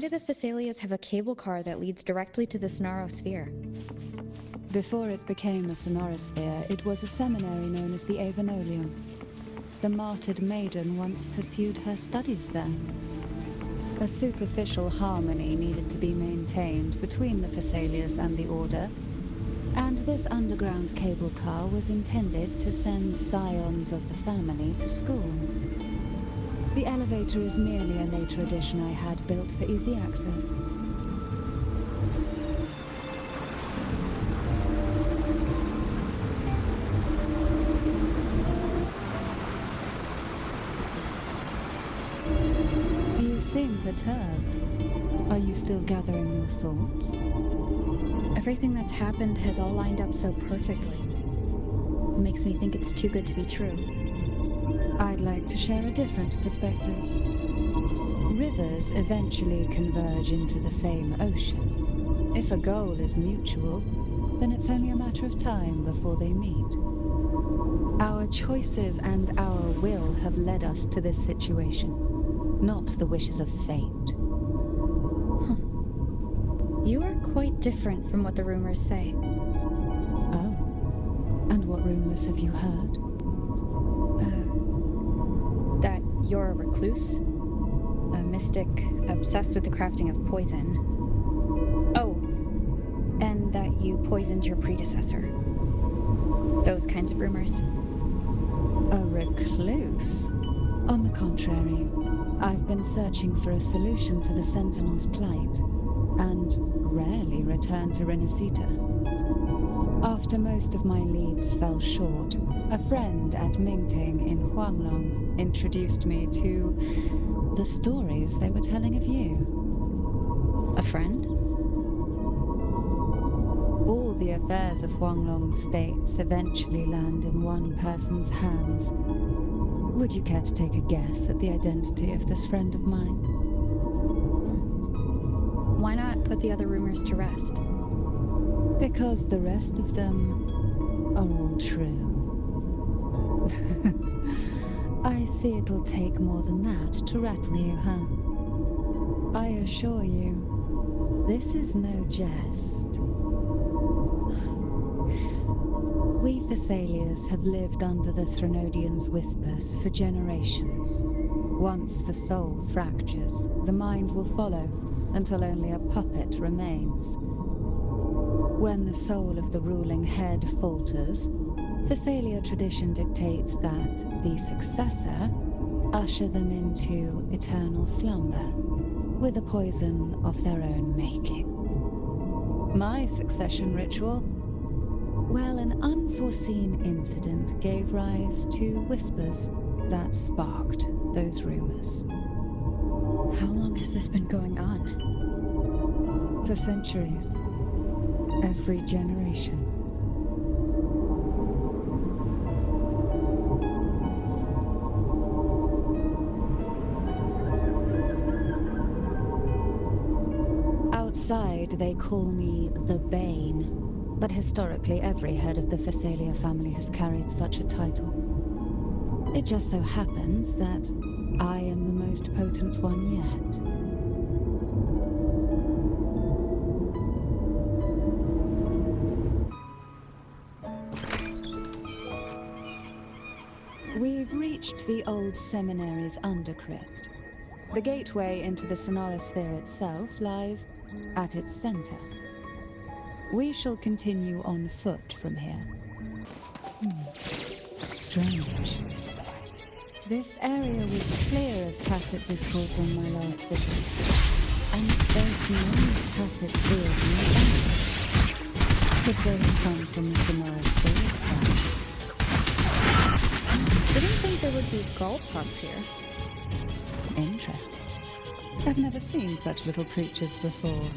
Why do the Phasalias have a cable car that leads directly to the Sonarosphere? Before it became a Sonorosphere, it was a seminary known as the Avenolium. The martyred maiden once pursued her studies there. A superficial harmony needed to be maintained between the Phasalias and the Order, and this underground cable car was intended to send scions of the family to school. The elevator is merely a later addition I had built for easy access. You seem perturbed. Are you still gathering your thoughts? Everything that's happened has all lined up so perfectly. It makes me think it's too good to be true. I'd like to share a different perspective. Rivers eventually converge into the same ocean. If a goal is mutual, then it's only a matter of time before they meet. Our choices and our will have led us to this situation, not the wishes of fate. You are quite different from what the rumors say. Oh. And what rumors have you heard? That you're a recluse, a mystic obsessed with the crafting of poison. Oh, and that you poisoned your predecessor. Those kinds of rumors. A recluse? On the contrary, I've been searching for a solution to the Sentinel's plight, and rarely return to Renacita. After most of my leads fell short, a friend at Mingting in Huanglong introduced me to the stories they were telling of you. A friend? All the affairs of Huanglong states eventually land in one person's hands. Would you care to take a guess at the identity of this friend of mine? Why not put the other rumors to rest? Because the rest of them are all true. I see it'll take more than that to rattle you, huh? I assure you, this is no jest. We Thessalians have lived under the Threnodians' whispers for generations. Once the soul fractures, the mind will follow, until only a puppet remains. When the soul of the ruling head falters, Thessalia tradition dictates that the successor usher them into eternal slumber, with a poison of their own making. My succession ritual? Well, an unforeseen incident gave rise to whispers that sparked those rumors. How long has this been going on? For centuries. Every generation. Outside, they call me the Bane, but historically every head of the Phasalia family has carried such a title. It just so happens that I am the most potent one yet. We've reached the old seminary's undercrypt. The gateway into the Sonorosphere itself lies at its center. We shall continue on foot from here. Strange. This area was clear of tacit discords on my last visit, and there's no tacit field nearby. Could they have come from the Sonorosphere itself? Didn't think there would be gull pups here. Interesting. I've never seen such little creatures before.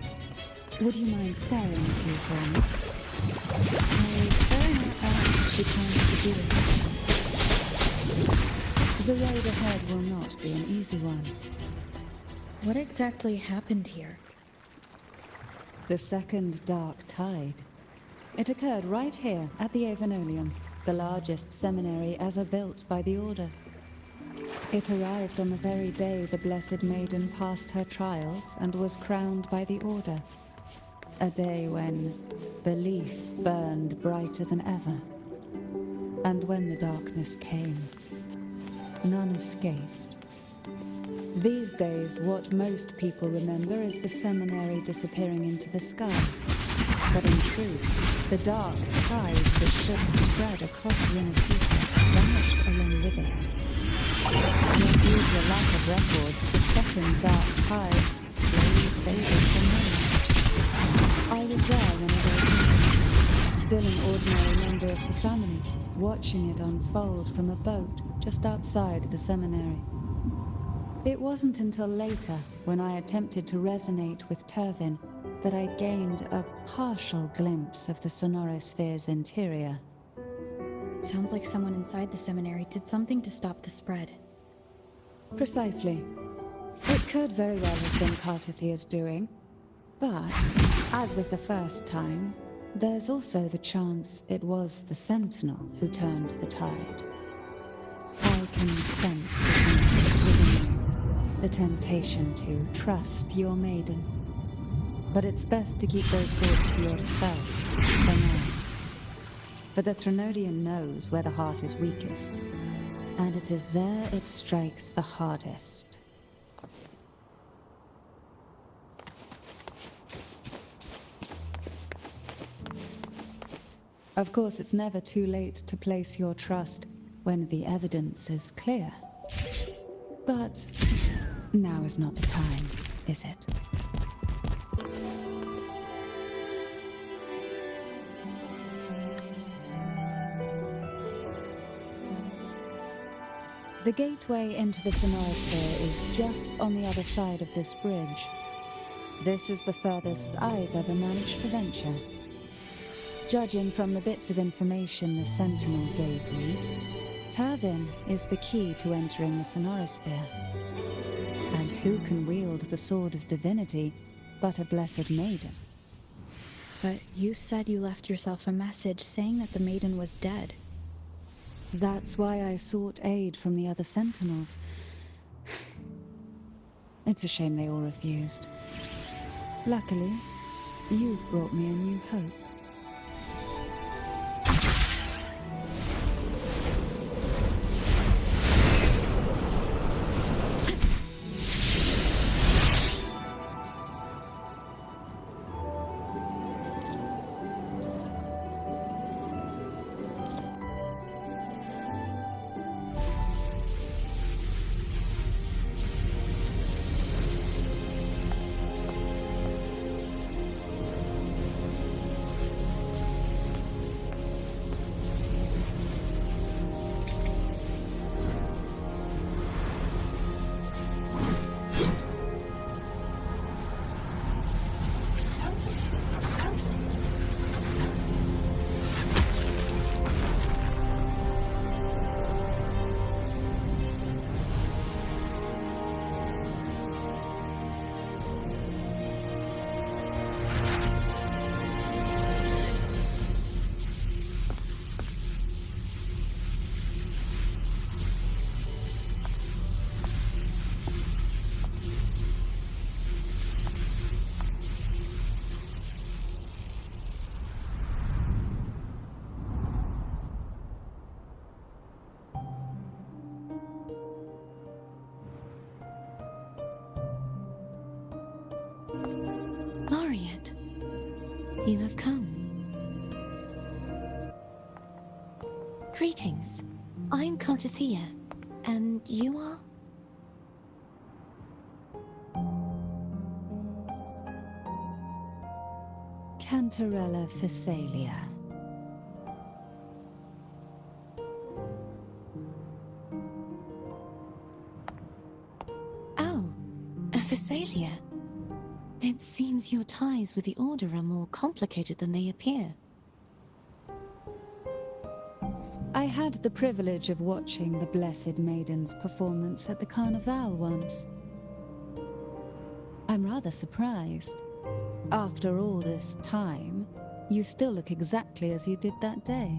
Would you mind sparing a few for me? I very much asked if she plans to do it. The road ahead will not be an easy one. What exactly happened here? The second dark tide. It occurred right here at the Avenolium, the largest seminary ever built by the Order. It arrived on the very day the Blessed Maiden passed her trials and was crowned by the Order. A day when belief burned brighter than ever. And when the darkness came, none escaped. These days, what most people remember is the seminary disappearing into the sky. But in truth, the dark tide that should have spread across Renasita vanished along with it. Yet due to a lack of records, the second dark tide slowly faded from memory. I was there when it opened, still an ordinary member of the family, watching it unfold from a boat just outside the seminary. It wasn't until later, when I attempted to resonate with Turvin, that I gained a partial glimpse of the Sonorosphere's interior. Sounds like someone inside the seminary did something to stop the spread. Precisely. It could very well have been Cartithea's doing, but, as with the first time, there's also the chance it was the Sentinel who turned the tide. I can sense within you the temptation to trust your maiden. But it's best to keep those thoughts to yourself for now. For the Threnodian knows where the heart is weakest, and it is there it strikes the hardest. Of course, it's never too late to place your trust when the evidence is clear. But now is not the time, is it? The gateway into the Sonorosphere is just on the other side of this bridge. This is the furthest I've ever managed to venture. Judging from the bits of information the Sentinel gave me, Turvin is the key to entering the Sonorosphere. And who can wield the Sword of Divinity but a Blessed Maiden? But you said you left yourself a message saying that the maiden was dead. That's why I sought aid from the other Sentinels. It's a shame they all refused. Luckily, you've brought me a new hope. You have come. Greetings. I'm Cartithea, and you are? Cantarella Phasalia. Oh, a Phasalia. It seems your ties with the Order are more complicated than they appear. I had the privilege of watching the Blessed Maiden's performance at the Carnival once. I'm rather surprised. After all this time, you still look exactly as you did that day.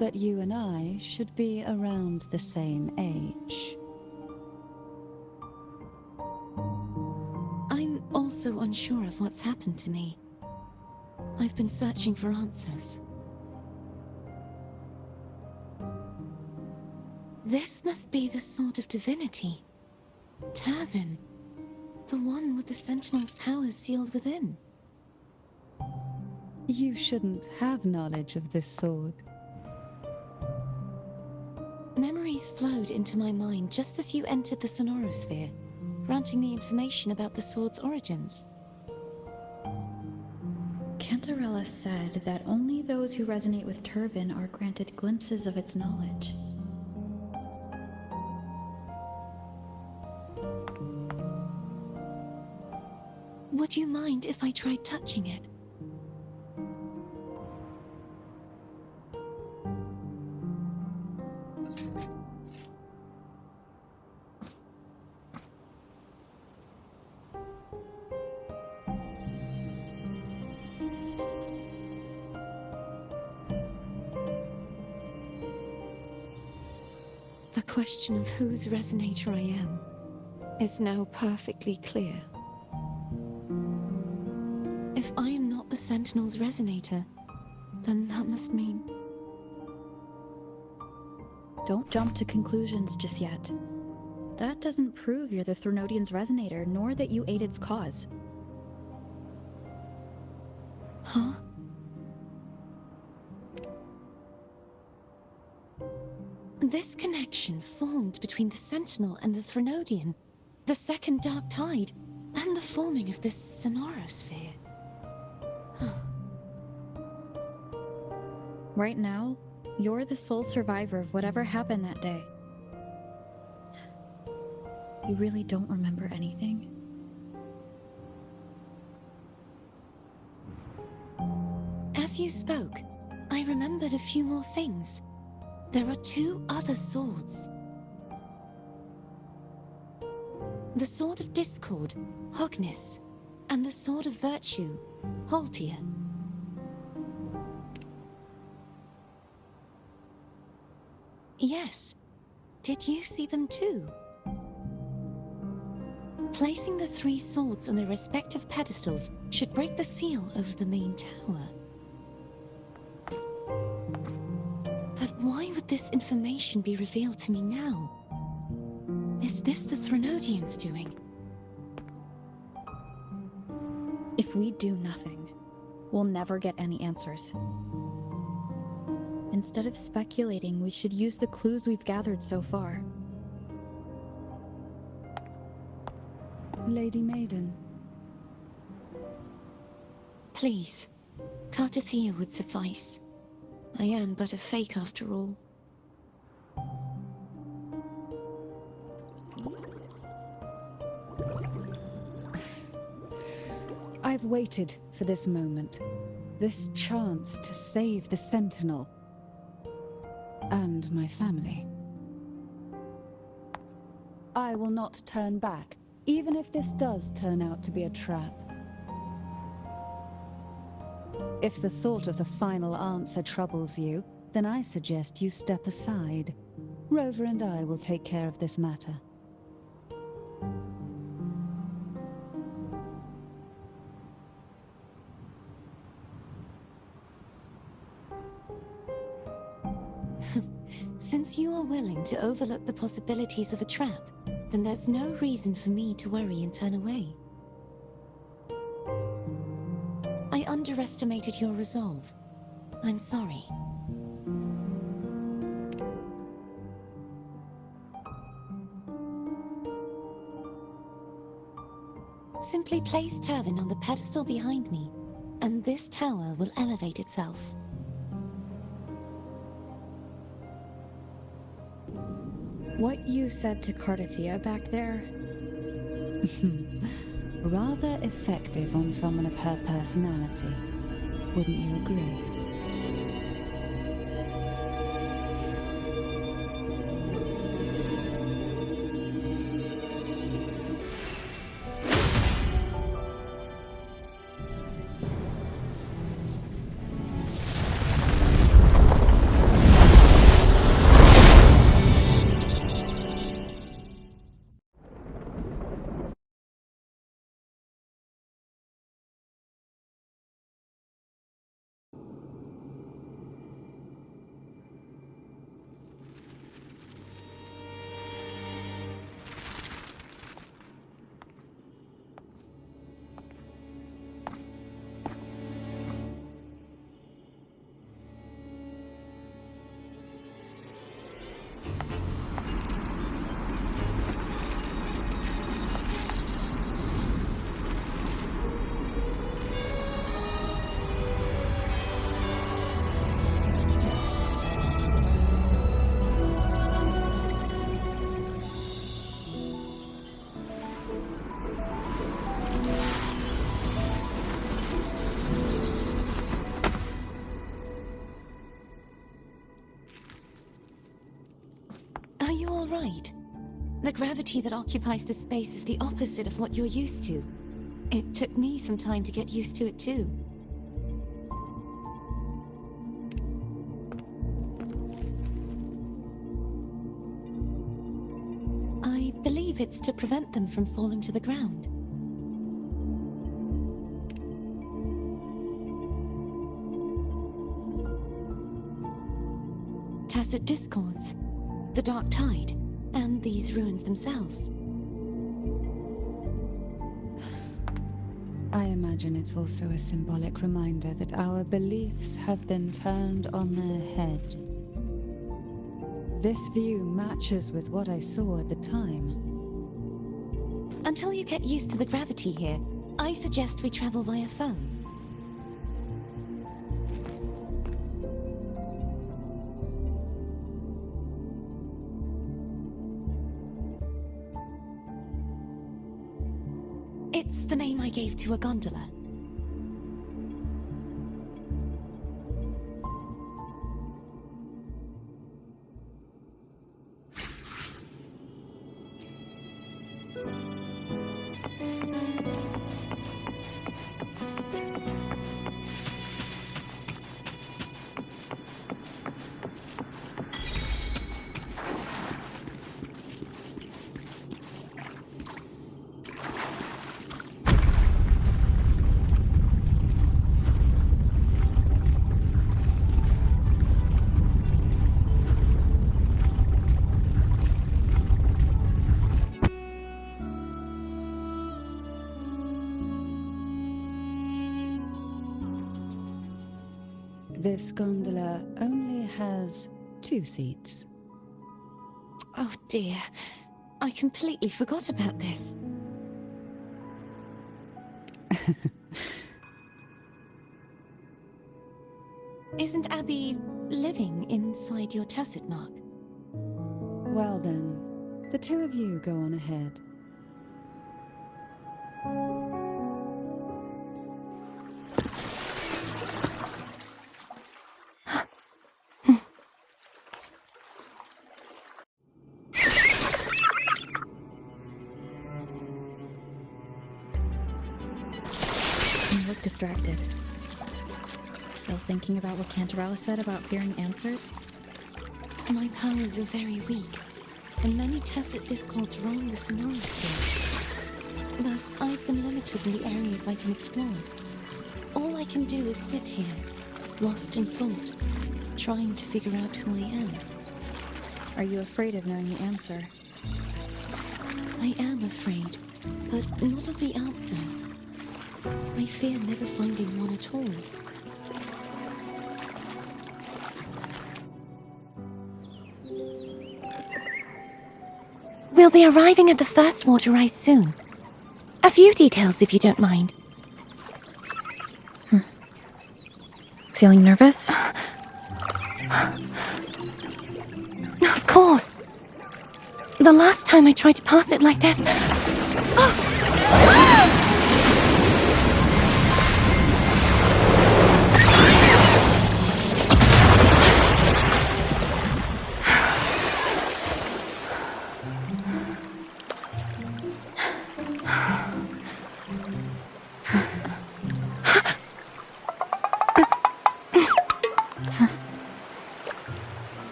But you and I should be around the same age. I'm also unsure of what's happened to me. I've been searching for answers. This must be the sword of divinity. Turvin. The one with the Sentinel's powers sealed within. You shouldn't have knowledge of this sword. Memories flowed into my mind just as you entered the Sonorosphere, granting me information about the sword's origins. Cantarella said that only those who resonate with Turvin are granted glimpses of its knowledge. Would you mind if I tried touching it? The question of whose resonator I am is now perfectly clear. If I am not the Sentinel's resonator, then that must mean... Don't jump to conclusions just yet. That doesn't prove you're the Threnodian's resonator, nor that you aid its cause. Huh? This connection formed between the Sentinel and the Threnodian, the second Dark Tide, and the forming of this Sonorosphere. Right now, you're the sole survivor of whatever happened that day. You really don't remember anything? As you spoke, I remembered a few more things. There are two other swords. The Sword of Discord, Hognis, and the Sword of Virtue, Haltia. Yes. Did you see them too? Placing the three swords on their respective pedestals should break the seal over the main tower. But why would this information be revealed to me now? Is this the Threnodians' doing? If we do nothing, we'll never get any answers. Instead of speculating, we should use the clues we've gathered so far. Lady Maiden. Please, Cartathea would suffice. I am but a fake after all. I've waited for this moment, this chance to save the Sentinel and my family. I will not turn back, even if this does turn out to be a trap. If the thought of the final answer troubles you, then I suggest you step aside. Rover and I will take care of this matter. Since you are willing to overlook the possibilities of a trap, then there's no reason for me to worry and turn away. I underestimated your resolve. I'm sorry. Simply place Turvin on the pedestal behind me, and this tower will elevate itself. What you said to Cartathea back there? Rather effective on someone of her personality. Wouldn't you agree? The gravity that occupies this space is the opposite of what you're used to. It took me some time to get used to it too. I believe it's to prevent them from falling to the ground. Tacit discords, the dark tide, and these ruins themselves. I imagine it's also a symbolic reminder that our beliefs have been turned on their head. This view matches with what I saw at the time. Until you get used to the gravity here, I suggest we travel via phone. It's the name I gave to a gondola. This gondola only has 2 seats. Oh dear, I completely forgot about this. Isn't Abby living inside your tacit mark? Well then, the 2 of you go on ahead. You look distracted. Still thinking about what Cantarella said about fearing answers? My powers are very weak, and many tacit discords roam the sonorosphere. Thus, I've been limited in the areas I can explore. All I can do is sit here, lost in thought, trying to figure out who I am. Are you afraid of knowing the answer? I am afraid, but not of the answer. I fear never finding one at all. We'll be arriving at the first water rise soon. A few details, if you don't mind. Feeling nervous? Of course. The last time I tried to pass it like this...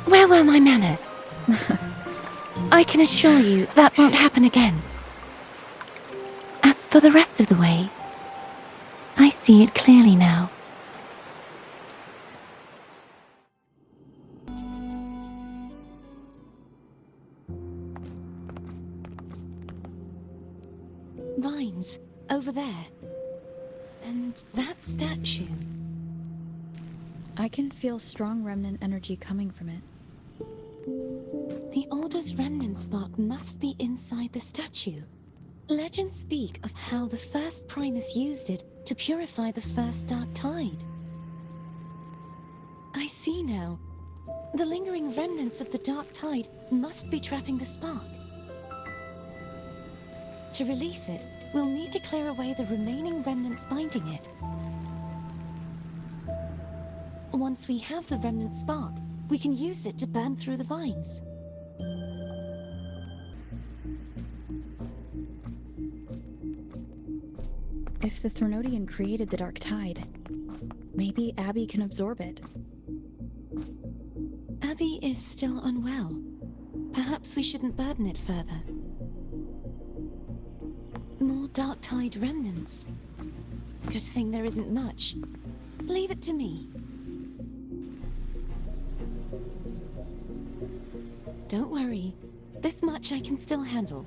Where were my manners? I can assure you that won't happen again. As for the rest of the way, I see it clearly now. Vines, over there. And that statue. I can feel strong remnant energy coming from it. The Order's remnant spark must be inside the statue. Legends speak of how the first Primus used it to purify the first dark tide. I see now. The lingering remnants of the dark tide must be trapping the spark. To release it, we'll need to clear away the remaining remnants binding it. Once we have the remnant spark, we can use it to burn through the vines. If the Threnodian created the Dark Tide, maybe Abby can absorb it. Abby is still unwell. Perhaps we shouldn't burden it further. More Dark Tide remnants. Good thing there isn't much. Leave it to me. Don't worry. This much I can still handle.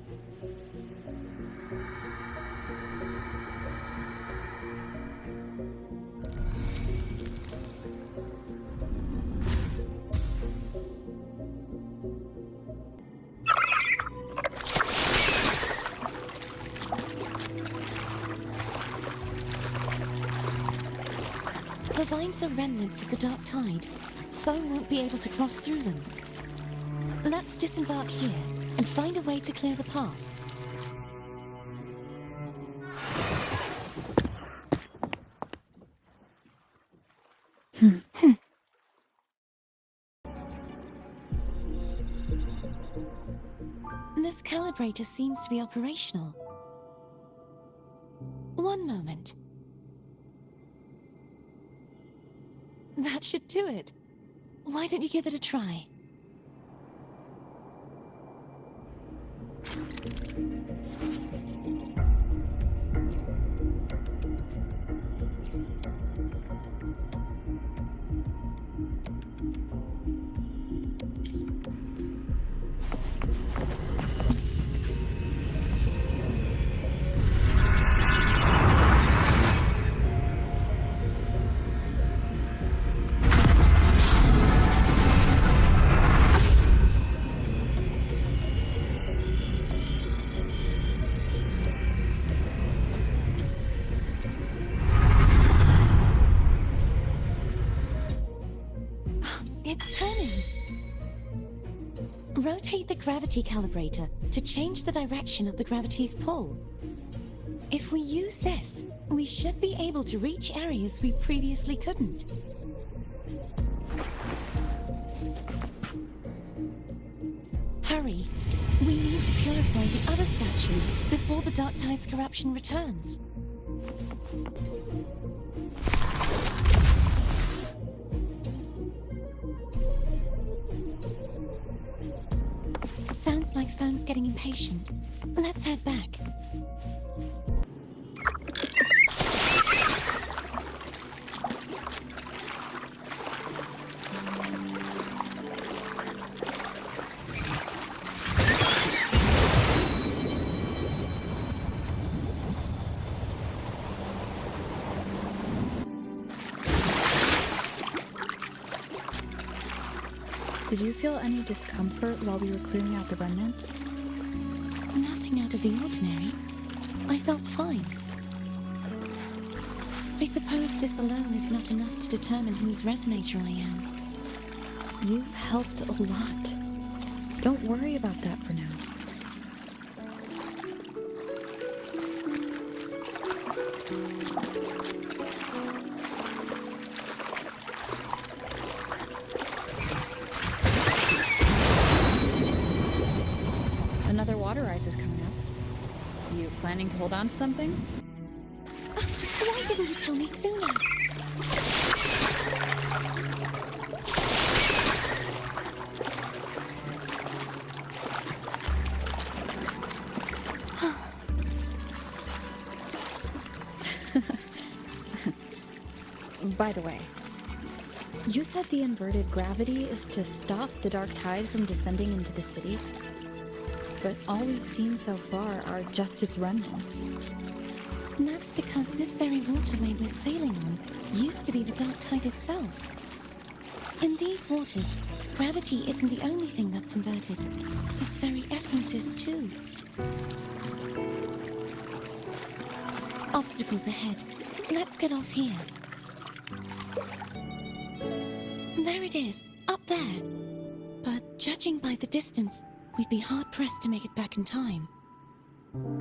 The vines are remnants of the Dark Tide. Foe won't be able to cross through them. Let's disembark here and find a way to clear the path. This calibrator seems to be operational. One moment. That should do it. Why don't you give it a try? It's turning. Rotate the gravity calibrator to change the direction of the gravity's pull. If we use this, we should be able to reach areas we previously couldn't. Hurry. We need to purify the other statues before the Dark Tide's corruption returns. Sounds like Phone's getting impatient. Let's head back. Did you feel any discomfort while we were clearing out the remnants? Nothing out of the ordinary. I felt fine. I suppose this alone is not enough to determine whose resonator I am. You've helped a lot. Don't worry about that for now. Another water rise is coming up. You planning to hold on to something? Why didn't you tell me sooner? By the way, you said the inverted gravity is to stop the Dark Tide from descending into the city, but all we've seen so far are just its remnants. And that's because this very waterway we're sailing on used to be the Dark Tide itself. In these waters, gravity isn't the only thing that's inverted. Its very essence is too. Obstacles ahead. Let's get off here. There it is, up there. But judging by the distance, we'd be hard-pressed to make it back in time.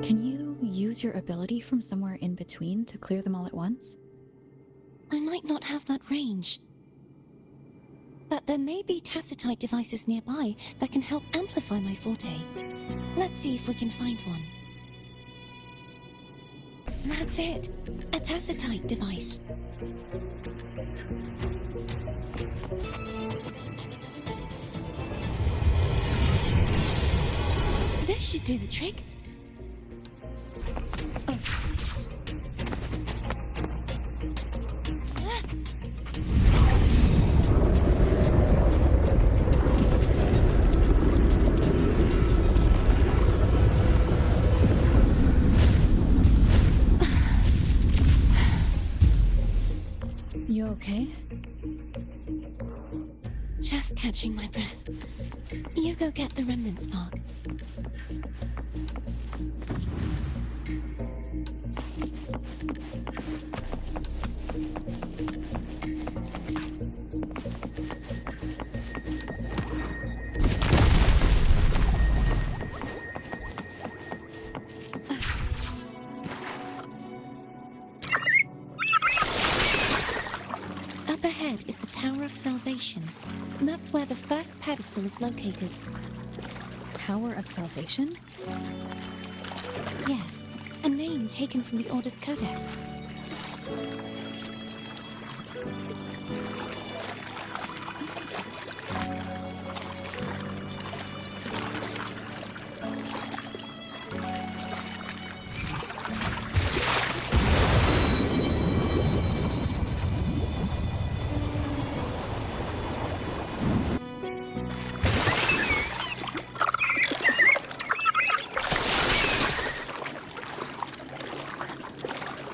Can you use your ability from somewhere in between to clear them all at once? I might not have that range. But there may be tacitite devices nearby that can help amplify my forte. Let's see if we can find one. That's it! A tacitite device. This should do the trick. You okay? Just catching my breath. You go get the remnant spark. Up ahead is the Tower of Salvation. That's where the first pedestal is located. Tower of Salvation? Yes, a name taken from the Order's Codex.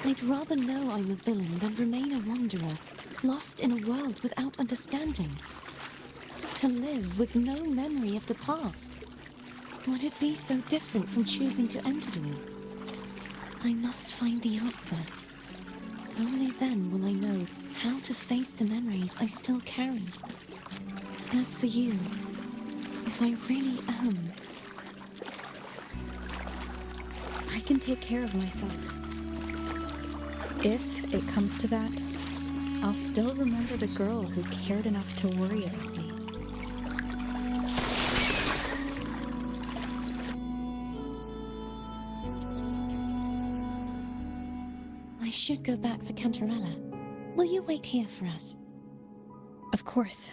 I'd rather know I'm a villain than remain a wanderer, lost in a world without understanding. To live with no memory of the past. Would it be so different from choosing to end it all? I must find the answer. Only then will I know how to face the memories I still carry. As for you, if I really am... I can take care of myself. If it comes to that, I'll still remember the girl who cared enough to worry about me. I should go back for Cantarella. Will you wait here for us? Of course.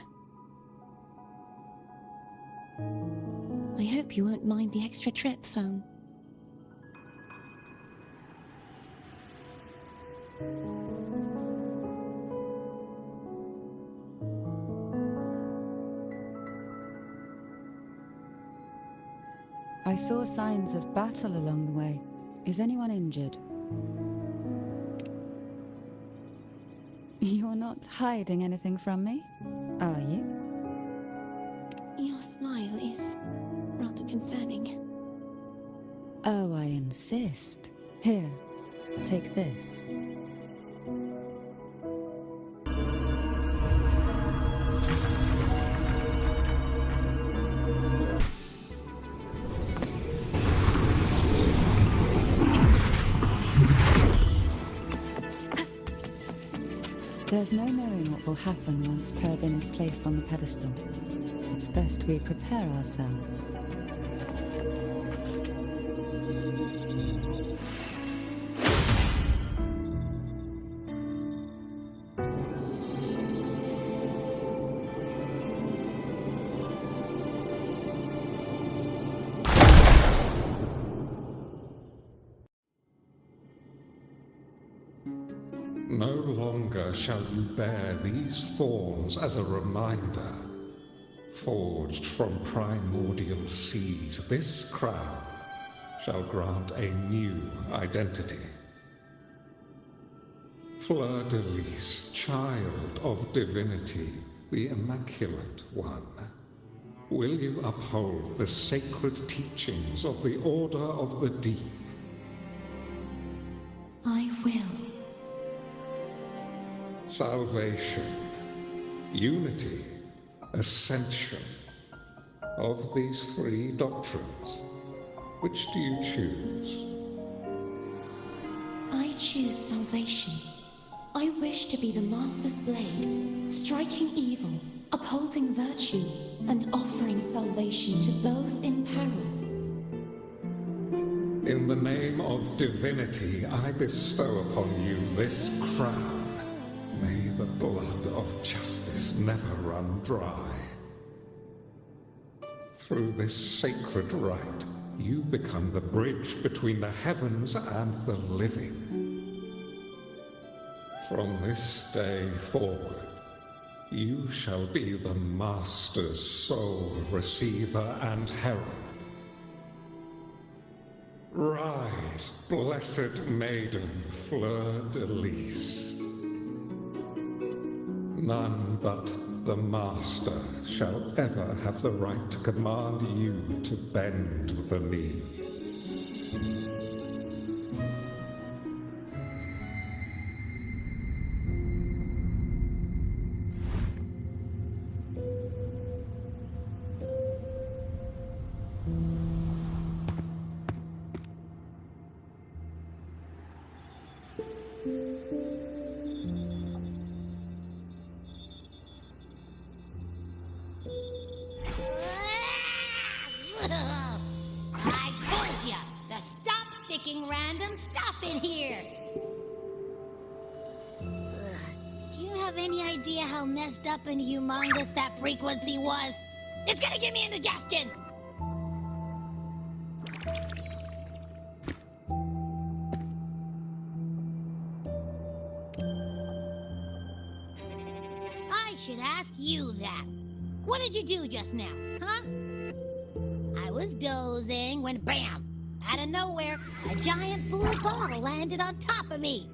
I hope you won't mind the extra trip, phone. I saw signs of battle along the way. Is anyone injured? You're not hiding anything from me, are you? Your smile is rather concerning. Oh, I insist. Here, take this. There's no knowing what will happen once Turbin is placed on the pedestal. It's best we prepare ourselves. No longer shall you bear these thorns as a reminder. Forged from primordial seas, this crown shall grant a new identity. Fleur de Lis, child of divinity, the Immaculate One, will you uphold the sacred teachings of the Order of the Deep? I will. Salvation, unity, ascension. Of these three doctrines, which do you choose? I choose salvation. I wish to be the Master's blade, striking evil, upholding virtue and offering salvation to those in peril. In the name of divinity, I bestow upon you this crown. May the blood of justice never run dry. Through this sacred rite, you become the bridge between the heavens and the living. From this day forward, you shall be the Master's sole receiver and herald. Rise, blessed maiden, fleur-de-lis. None but the Master shall ever have the right to command you to bend the knee. I told ya to stop sticking random stuff in here! Do you have any idea how messed up and humongous that frequency was? It's gonna give me indigestion! I should ask you that. What did you do just now, huh? I was dozing when BAM! Out of nowhere, a giant blue ball landed on top of me.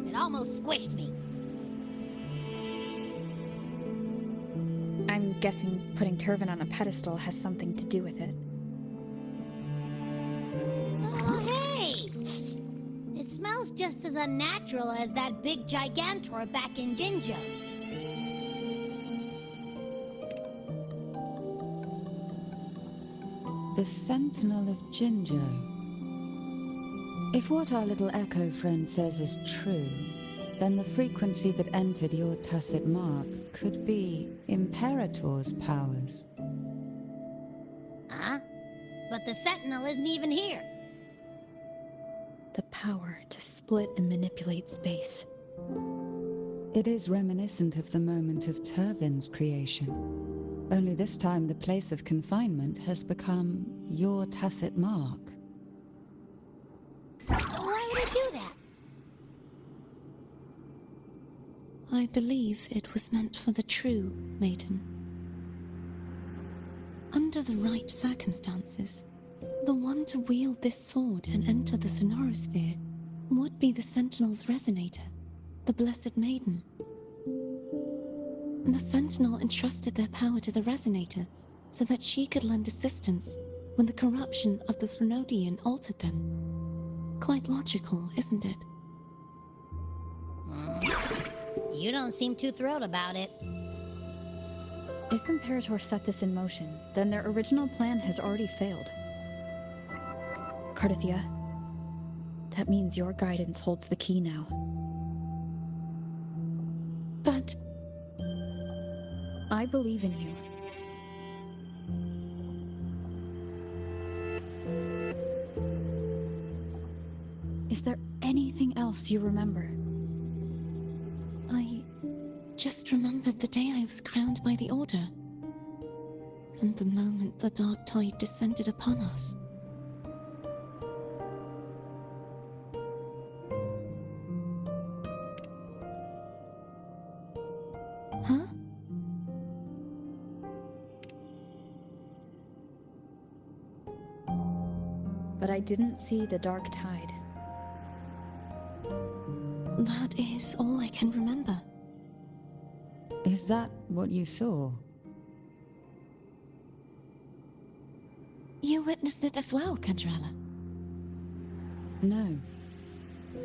It almost squished me. I'm guessing putting Turvin on the pedestal has something to do with it. Oh, hey! It smells just as unnatural as that big gigantor back in Jinjo. The Sentinel of Jinjo. If what our little echo friend says is true, then the frequency that entered your tacit mark could be Imperator's powers. Huh? But the Sentinel isn't even here. The power to split and manipulate space. It is reminiscent of the moment of Turvin's creation. Only this time the place of confinement has become your tacit mark. Why would it do that? I believe it was meant for the true maiden. Under the right circumstances, the one to wield this sword and enter the Sonorosphere would be the Sentinel's resonator, the Blessed Maiden. The Sentinel entrusted their power to the Resonator so that she could lend assistance when the corruption of the Threnodian altered them. Quite logical, isn't it? You don't seem too thrilled about it. If Imperator set this in motion, then their original plan has already failed. Cardithia, that means your guidance holds the key now. But I believe in you. Is there anything else you remember? I just remembered the day I was crowned by the Order, and the moment the dark tide descended upon us. Huh? But I didn't see the dark tide. That is all I can remember. Is that what you saw? You witnessed it as well, Cantarella. No.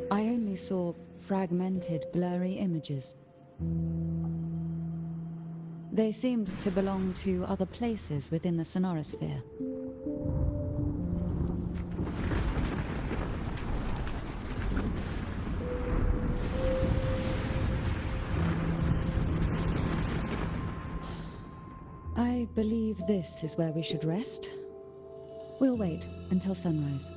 I only saw fragmented, blurry images. They seemed to belong to other places within the Sonorosphere. believe this is where we should rest. We'll wait until sunrise.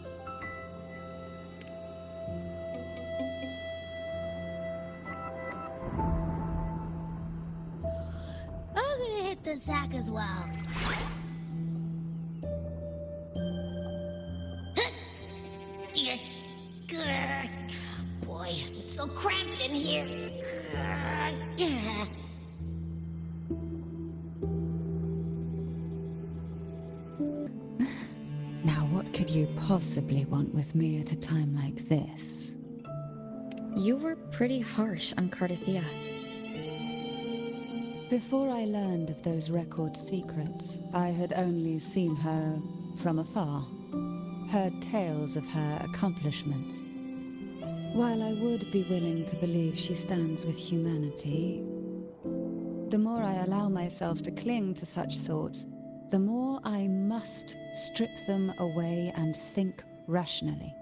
I'm gonna hit the sack as well. Boy, it's so cramped in here. Now, what could you possibly want with me at a time like this? You were pretty harsh on Cardathia. Before I learned of those record secrets, I had only seen her from afar, heard tales of her accomplishments. While I would be willing to believe she stands with humanity, the more I allow myself to cling to such thoughts, the more I must strip them away and think rationally.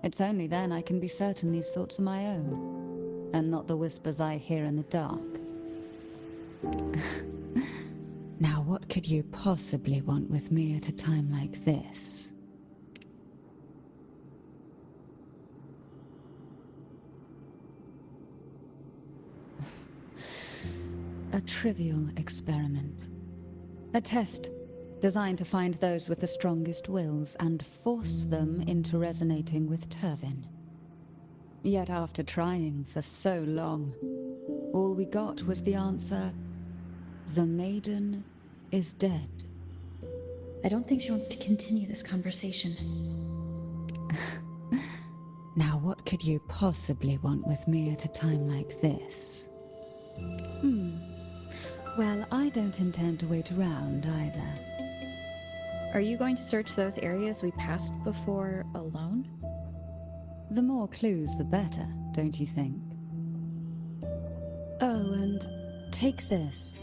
It's only then I can be certain these thoughts are my own, and not the whispers I hear in the dark. Now, what could you possibly want with me at a time like this? A trivial experiment. A test designed to find those with the strongest wills and force them into resonating with Turvin. Yet after trying for so long, all we got was the answer, "The maiden is dead." I don't think she wants to continue this conversation. Now, what could you possibly want with me at a time like this? Well, I don't intend to wait around either. Are you going to search those areas we passed before alone? The more clues, the better, don't you think? Oh, and take this.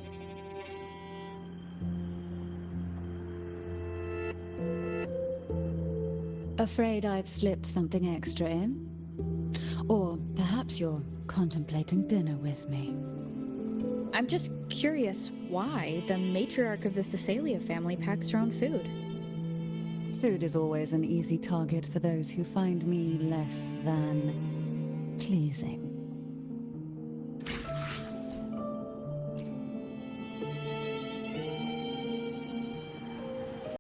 Afraid I've slipped something extra in? Or perhaps you're contemplating dinner with me. I'm just curious why the matriarch of the Phasalia family packs her own food. Food is always an easy target for those who find me less than pleasing.